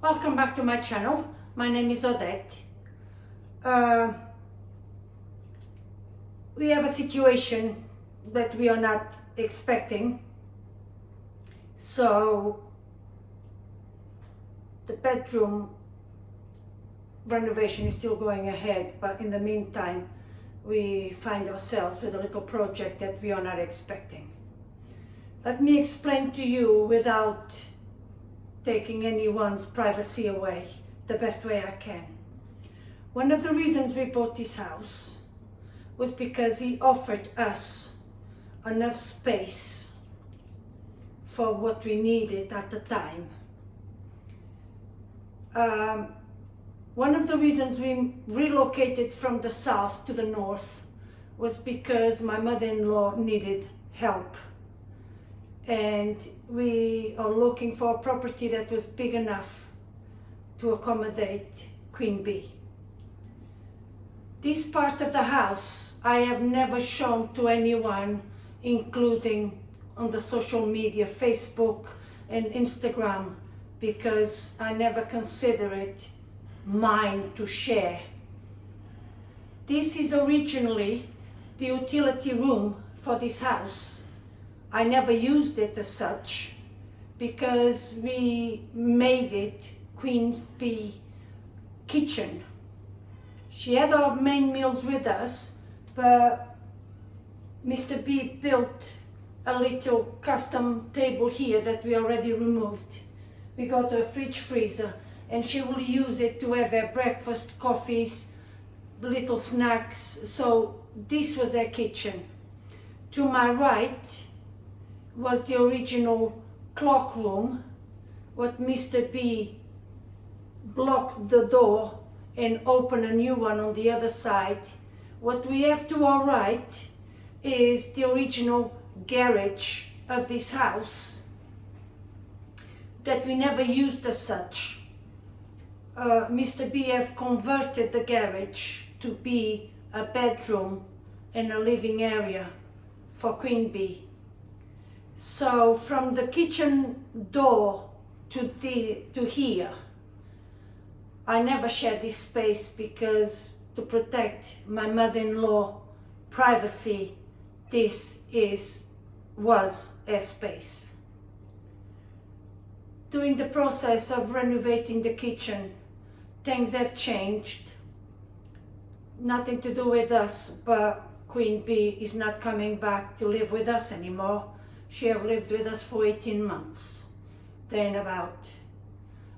Welcome back to my channel. My name is Odette. We have a situation that we are not expecting. So the bedroom renovation is still going ahead, but in the meantime we find ourselves with a little project that we are not expecting. Let me explain to you without taking anyone's privacy away, the best way I can. One of the reasons we bought this house was because he offered us enough space for what we needed at the time. One of the reasons we relocated from the south to the north was because my mother-in-law needed help. And we are looking for a property that was big enough to accommodate Queen Bee. This part of the house I have never shown to anyone, including on the social media, Facebook and Instagram, because I never consider it mine to share. This is originally the utility room for this house. I never used it as such because we made it Queen Bee kitchen. She had our main meals with us, but Mr. B built a little custom table here that we already removed. We got a fridge freezer and she will use it to have her breakfast, coffees, little snacks. So this was her kitchen. To my right was the original clock room, what Mr. B blocked the door and opened a new one on the other side. What we have to our right is the original garage of this house that we never used as such. Mr. B have converted the garage to be a bedroom and a living area for Queen Bee. So from the kitchen door to here, I never shared this space because to protect my mother-in-law privacy, this was a space. During the process of renovating the kitchen, things have changed. Nothing to do with us, but Queen Bee is not coming back to live with us anymore. She have lived with us for 18 months, then about.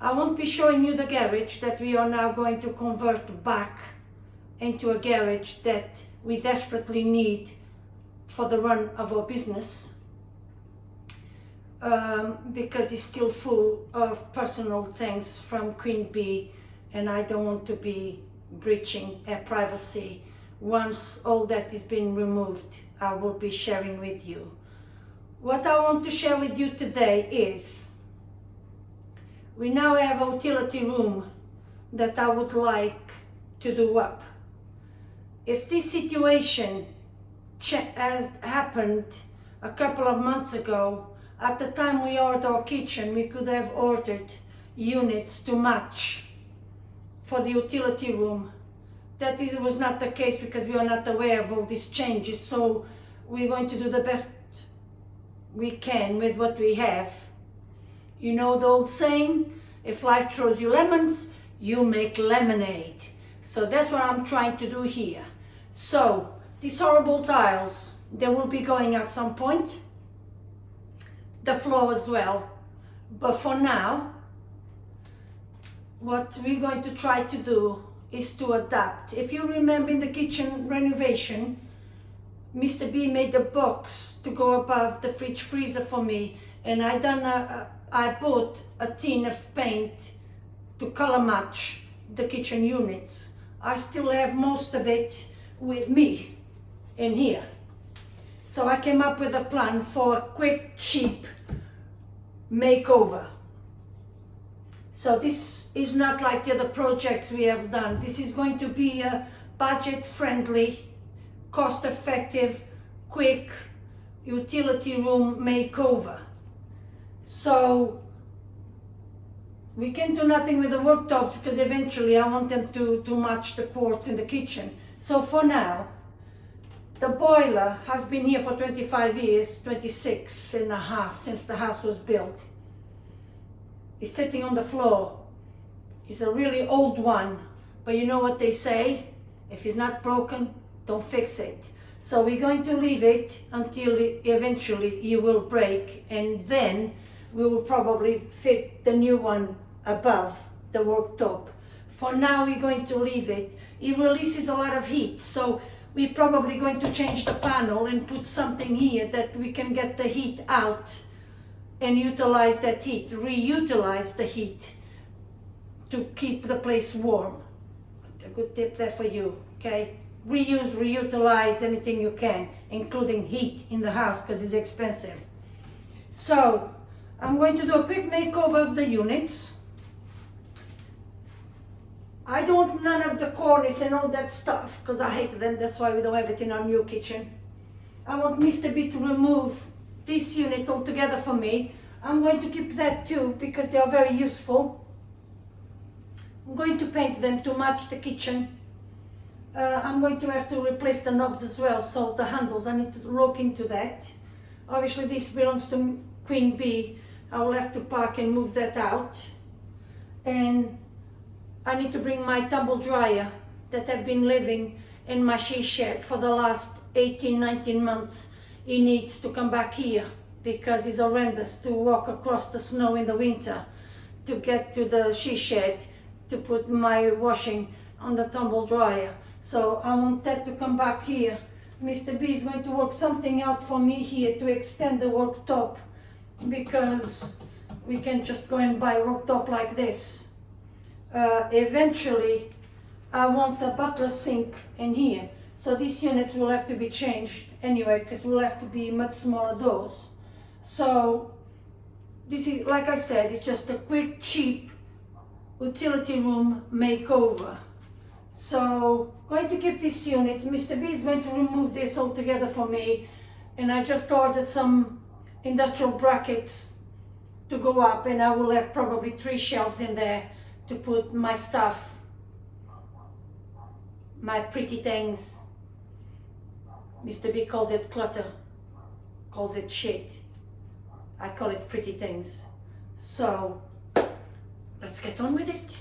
I won't be showing you the garage that we are now going to convert back into a garage that we desperately need for the run of our business, because it's still full of personal things from Queen Bee and I don't want to be breaching her privacy. Once all that is been removed, I will be sharing with you. What I want to share with you today is we now have a utility room that I would like to do up. If this situation happened a couple of months ago, at the time we ordered our kitchen, we could have ordered units to match for the utility room. That was not the case because we are not aware of all these changes, so we're going to do the best we can with what we have. You know the old saying, if life throws you lemons, you make lemonade. So that's what I'm trying to do here. So these horrible tiles, they will be going at some point, the floor as well, but for now what we're going to try to do is to adapt. If you remember in the kitchen renovation, Mr. B made a box to go above the fridge freezer for me, and I bought a tin of paint to color match the kitchen units. I still have most of it with me in here. So I came up with a plan for a quick, cheap makeover. So this is not like the other projects we have done. This is going to be a budget-friendly, cost-effective, quick utility room makeover. So We can do nothing with the worktops because eventually I want them to match the quartz in the kitchen. So for now, the boiler has been here for 25 years, 26 and a half since the house was built. It's sitting on the floor. It's a really old one, but you know what they say? If it's not broken, don't fix it. So we're going to leave it until eventually it will break, and then we will probably fit the new one above the worktop. For now, we're going to leave it. It releases a lot of heat, so we're probably going to change the panel and put something here that we can get the heat out and utilize that heat, reutilize the heat to keep the place warm. A good tip there for you, okay? Reuse, reutilize anything you can, including heat in the house because it's expensive. So I'm going to do a quick makeover of the units. I don't want none of the cornice and all that stuff because I hate them. That's why we don't have it in our new kitchen. I want Mr. B to remove this unit altogether for me. I'm going to keep that too because they are very useful. I'm going to paint them to match the kitchen. I'm going to have to replace the knobs as well, so the handles, I need to look into that. Obviously this belongs to Queen Bee. I will have to pack and move that out. And I need to bring my tumble dryer that I've been living in my she shed for the last 18-19 months. It needs to come back here because it's horrendous to walk across the snow in the winter to get to the she shed to put my washing on the tumble dryer. So I want that to come back here. Mr. B is going to work something out for me here to extend the worktop because we can just go and buy a worktop like this. Eventually, I want a butler sink in here. So these units will have to be changed anyway because we'll have to be much smaller doors. So this is, like I said, it's just a quick, cheap utility room makeover. So going to keep this unit. Mr. B is going to remove this altogether for me, and I just ordered some industrial brackets to go up, and I will have probably 3 shelves in there to put my stuff, my pretty things. Mr. B calls it clutter, calls it shit. I call it pretty things. So let's get on with it.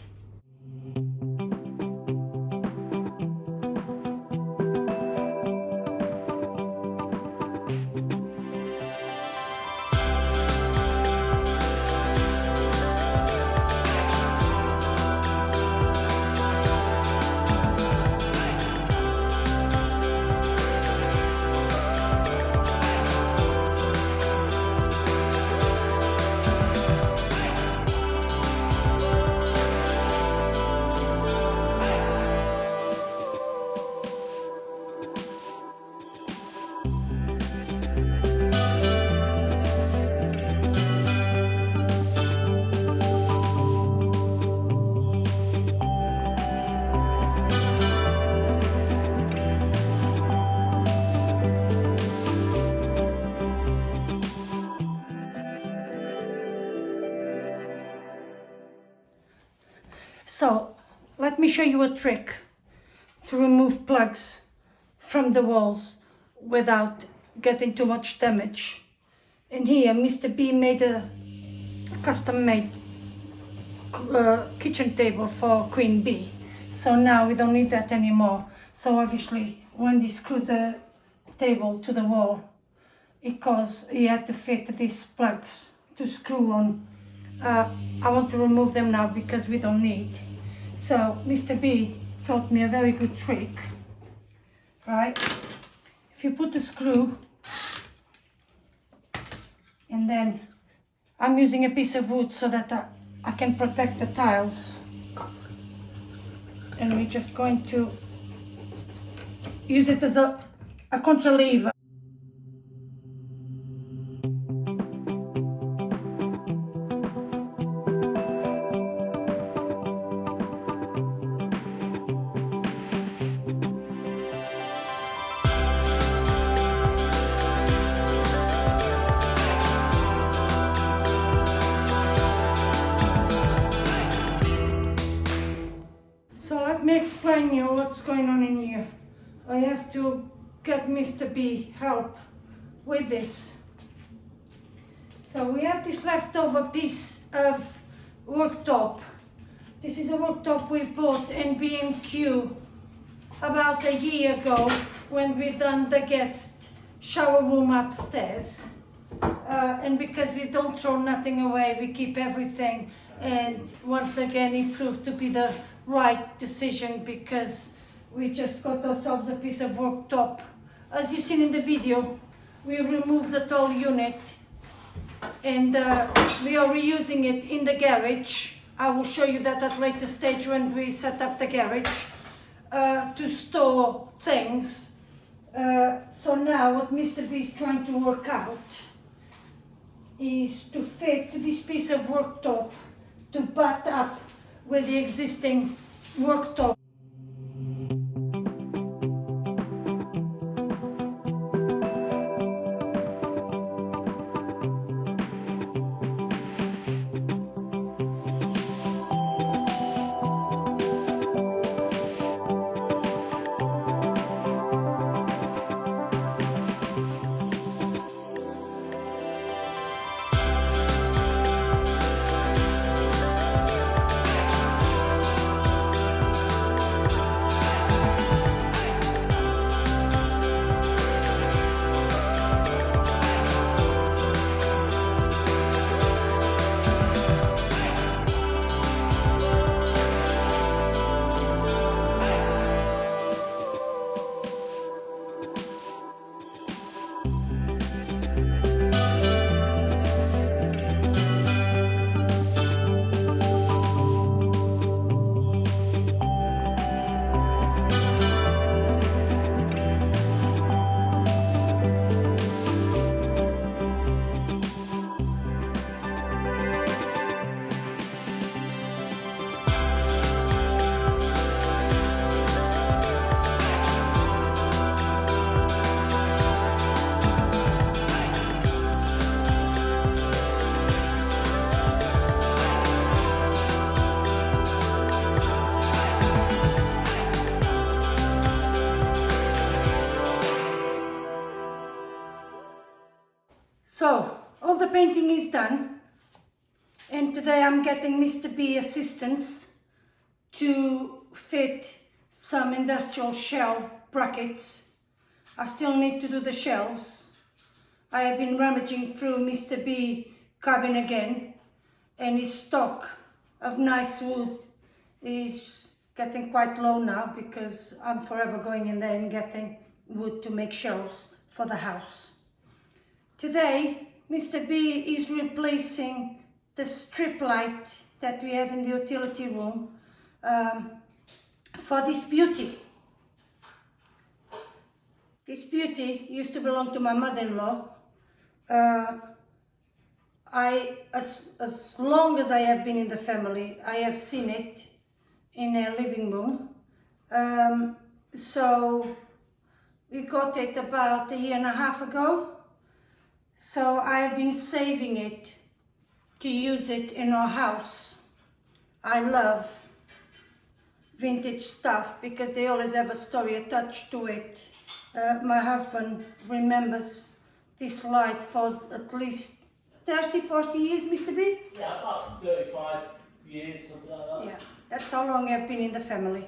So let me show you a trick to remove plugs from the walls without getting too much damage. In here, Mr. B made a custom-made kitchen table for Queen Bee. So now we don't need that anymore. So obviously, when they screw the table to the wall, because he had to fit these plugs to screw on. I want to remove them now because we don't need. So Mr. B taught me a very good trick, right? If you put the screw, and then I'm using a piece of wood so that I can protect the tiles. And we're just going to use it as a contra lever. explain you what's going on in here. I have to get Mr. B help with this. So we have this leftover piece of worktop. This is a worktop we bought in B&Q about a year ago when we done the guest shower room upstairs. And because we don't throw nothing away, we keep everything. And once again, it proved to be the right decision because we just got ourselves a piece of worktop. As you've seen in the video, we removed the tall unit and we are reusing it in the garage. I will show you that at a later stage when we set up the garage to store things. So now what Mr. B is trying to work out is to fit this piece of worktop to butt up with the existing worktop. So, all the painting is done, and today I'm getting Mr. B assistance to fit some industrial shelf brackets. I still need to do the shelves. I have been rummaging through Mr. B cabin again, and his stock of nice wood is getting quite low now because I'm forever going in there and getting wood to make shelves for the house. Today, Mr. B is replacing the strip light that we had in the utility room for this beauty. This beauty used to belong to my mother-in-law. As long as I have been in the family, I have seen it in her living room. So we got it about a year and a half ago. So I have been saving it to use it in our house. I love vintage stuff because they always have a story attached to it. My husband remembers this light for at least 30, 40 years, Mr. B? Yeah, about 35 years, something like that. Yeah, that's how long I've been in the family.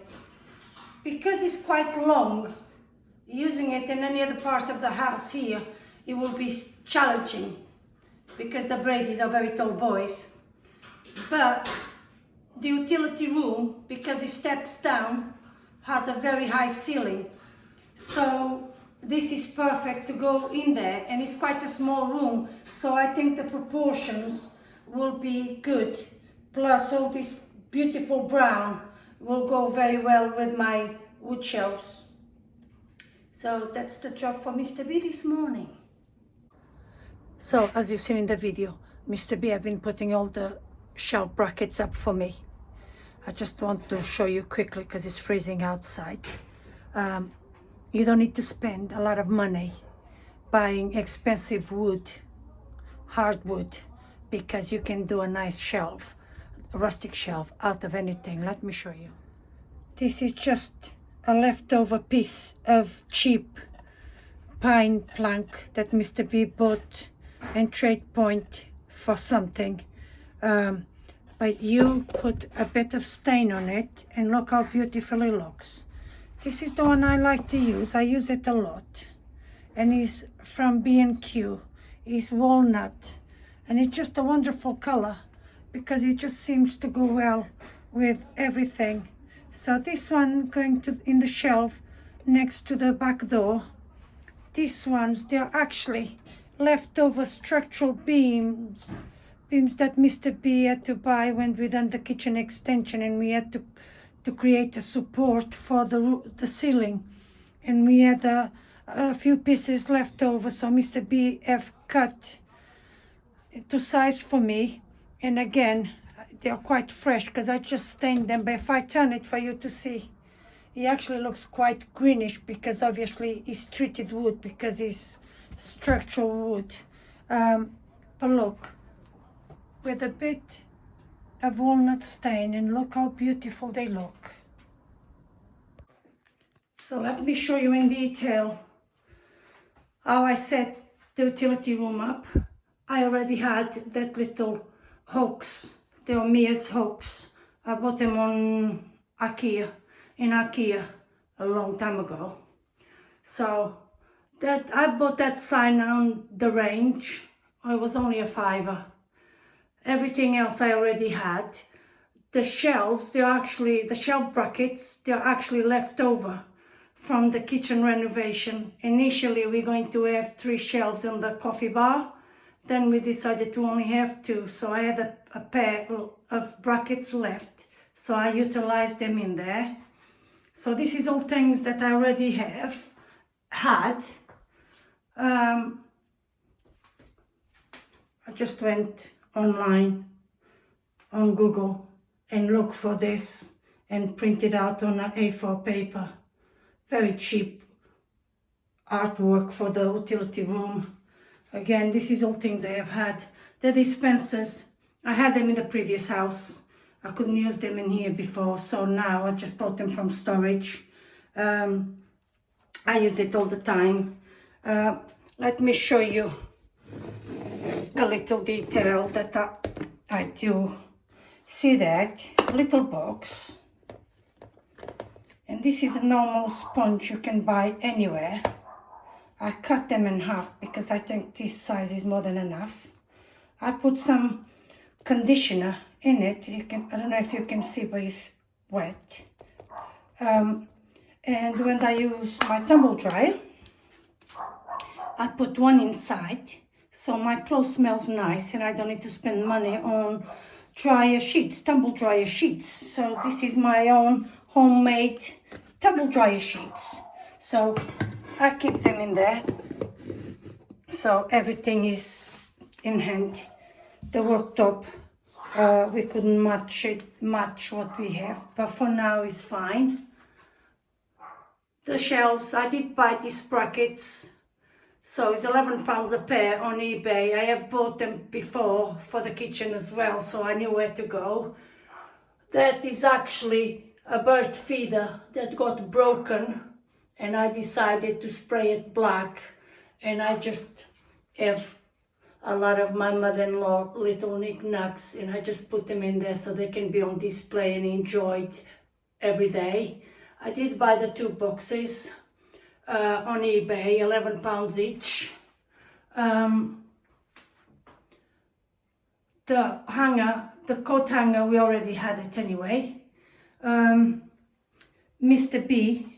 Because it's quite long, using it in any other part of the house here, it will be challenging because the Bradys are very tall boys. But the utility room, because it steps down, has a very high ceiling. So this is perfect to go in there, and it's quite a small room. So I think the proportions will be good. Plus all this beautiful brown will go very well with my wood shelves. So that's the job for Mr. B this morning. So, as you've seen in the video, Mr. B have been putting all the shelf brackets up for me. I just want to show you quickly because it's freezing outside. You don't need to spend a lot of money buying expensive wood, hardwood, because you can do a nice shelf, a rustic shelf out of anything. Let me show you. This is just a leftover piece of cheap pine plank that Mr. B bought in Trade Point for something. But you put a bit of stain on it and look how beautiful it looks. This is the one I like to use. I use it a lot. And it's from B&Q. It's walnut. And it's just a wonderful color because it just seems to go well with everything. So this one going to in the shelf next to the back door. These ones, they're actually leftover structural beams that Mr. B had to buy when we done the kitchen extension, and we had to create a support for the ceiling, and we had a few pieces left over, so Mr. B have cut to size for me. And again, they are quite fresh because I just stained them, but if I turn it for you to see, it actually looks quite greenish because obviously it's treated wood because it's structural wood. But look, with a bit of walnut stain, and look how beautiful they look. So let me show you in detail how I set the utility room up. I already had that little hooks, they are Mia's hooks. I bought them on in IKEA a long time ago. So that I bought that sign on the range. It was only a $5. Everything else I already had. The shelves, the shelf brackets, they're actually left over from the kitchen renovation. Initially, we're going to have 3 shelves on the coffee bar. Then we decided to only have 2. So I had a pair of brackets left. So I utilized them in there. So this is all things that I already had. I just went online on Google and looked for this and printed out on an A4 paper. Very cheap artwork for the utility room. Again, this is all things I have had. The dispensers, I had them in the previous house. I couldn't use them in here before, so now I just bought them from storage. I use it all the time. Let me show you a little detail that I do. See that? It's a little box. And this is a normal sponge you can buy anywhere. I cut them in half because I think this size is more than enough. I put some conditioner in it. I don't know if you can see, but it's wet. And when I use my tumble dryer, I put one inside, so my clothes smells nice and I don't need to spend money on dryer sheets, tumble dryer sheets. So this is my own homemade tumble dryer sheets. So I keep them in there. So everything is in hand. The worktop, we couldn't match what we have, but for now it's fine. The shelves, I did buy these brackets. So it's £11 a pair on eBay. I have bought them before for the kitchen as well, so I knew where to go. That is actually a bird feeder that got broken, and I decided to spray it black. And I just have a lot of my mother-in-law little knickknacks, and I just put them in there so they can be on display and enjoyed every day. I did buy the 2 boxes. On eBay, £11 each. The hanger, the coat hanger, we already had it anyway. Mr. B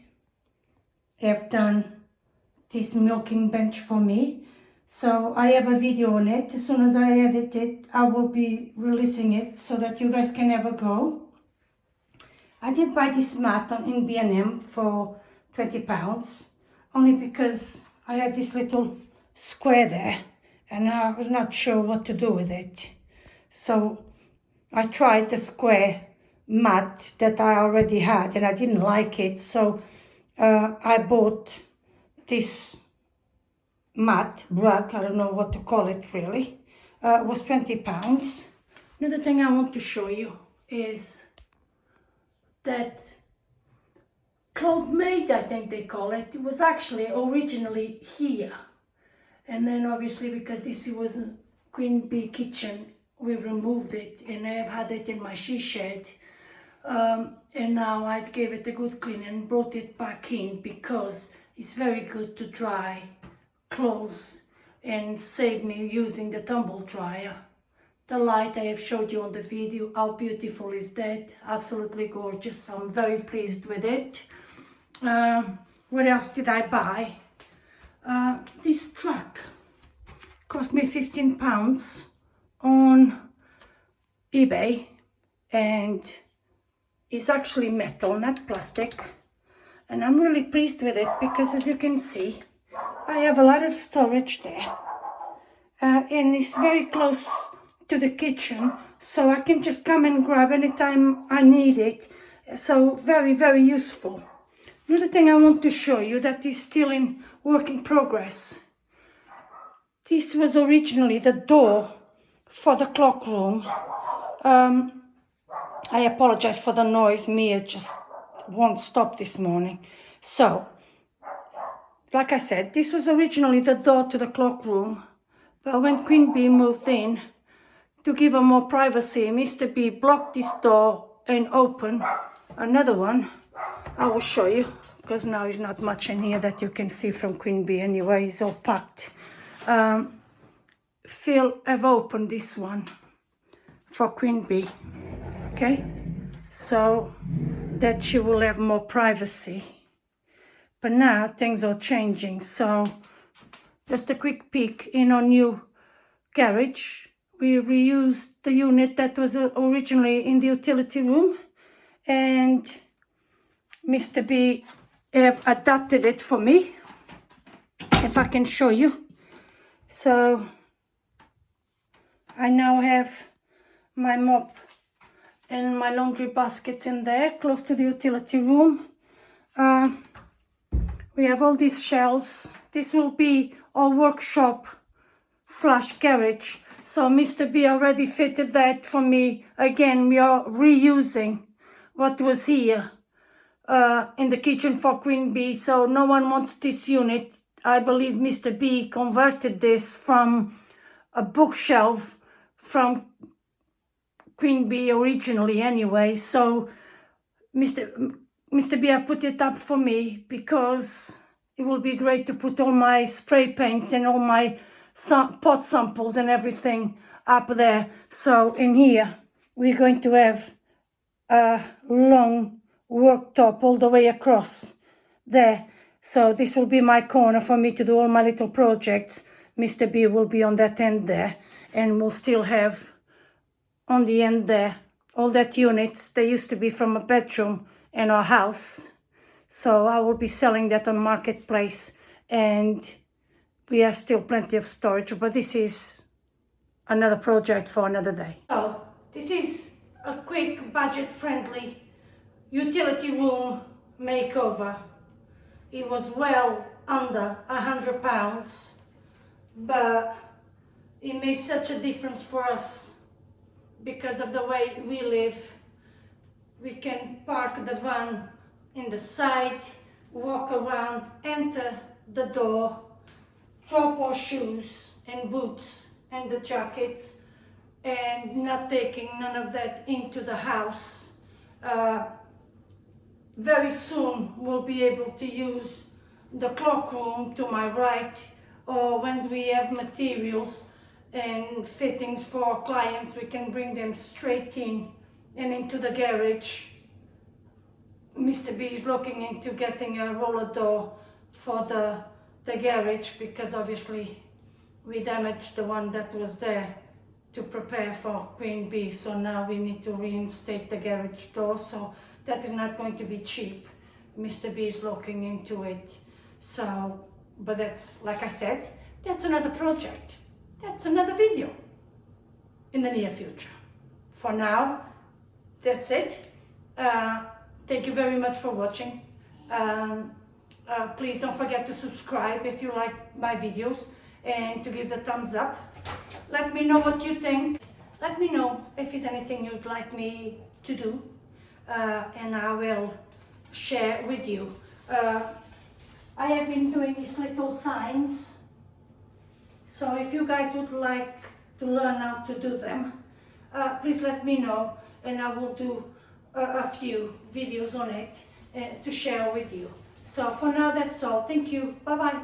have done this milking bench for me. So I have a video on it. As soon as I edit it, I will be releasing it so that you guys can have a go. I did buy this mat in B&M for £20. Only because I had this little square there and I was not sure what to do with it. So I tried the square mat that I already had and I didn't like it. So I bought this mat, rug, I don't know what to call it really. It was £20. Another thing I want to show you is that cloth made, I think they call it. It was actually originally here. And then obviously because this was a Queen Bee kitchen, we removed it and I've had it in my she shed. And now I gave it a good clean and brought it back in because it's very good to dry clothes and save me using the tumble dryer. The light I have showed you on the video, how beautiful is that? Absolutely gorgeous. I'm very pleased with it. What else did I buy? This truck cost me £15 on eBay, and it's actually metal, not plastic. And I'm really pleased with it because, as you can see, I have a lot of storage there. And it's very close to the kitchen, so I can just come and grab anytime I need it. So very, very useful. Another thing I want to show you that is still in work in progress. This was originally the door for the clock room. I apologize for the noise, Mia just won't stop this morning. So, like I said, this was originally the door to the clock room, but when Queen Bee moved in, to give her more privacy, Mr. B blocked this door and opened another one. I will show you, because now there's not much in here that you can see from Queen Bee anyway, it's all packed. Phil have opened this one for Queen Bee, okay? So that she will have more privacy. But now things are changing, so just a quick peek in our new garage. We reused the unit that was originally in the utility room, and Mr. B have adapted it for me, if I can show you. So I now have my mop and my laundry baskets in there, close to the utility room. We have all these shelves. This will be our workshop / garage. So Mr. B already fitted that for me. Again, we are reusing what was here in the kitchen for Queen Bee. So no one wants this unit. I believe Mr. B converted this from a bookshelf from Queen Bee originally anyway. So Mr. B have put it up for me because it will be great to put all my spray paints and all my pot samples and everything up there. So in here, we're going to have a long worktop all the way across there. So this will be my corner for me to do all my little projects. Mr. B will be on that end there, and we'll still have on the end there all that units. They used to be from a bedroom in our house. So I will be selling that on Marketplace, and we have still plenty of storage, but this is another project for another day. So this is a quick budget-friendly utility room makeover. It was well under £100, but it made such a difference for us because of the way we live. We can park the van in the side, walk around, enter the door, drop our shoes and boots and the jackets, and not taking none of that into the house. Very soon we'll be able to use the clock room to my right, or when we have materials and fittings for our clients, we can bring them straight in and into the garage. Mr. B is looking into getting a roller door for the garage because obviously we damaged the one that was there to prepare for Queen Bee, so now we need to reinstate the garage door, so that is not going to be cheap. Mr. B is looking into it. So, but that's, like I said, that's another project. That's another video in the near future. For now, that's it. Thank you very much for watching. Please don't forget to subscribe if you like my videos and to give the thumbs up. Let me know what you think. Let me know if there's anything you'd like me to do, and I will share with you. I have been doing these little signs, so if you guys would like to learn how to do them, please let me know, and I will do a few videos on it to share with you. So for now, that's all. Thank you. Bye bye.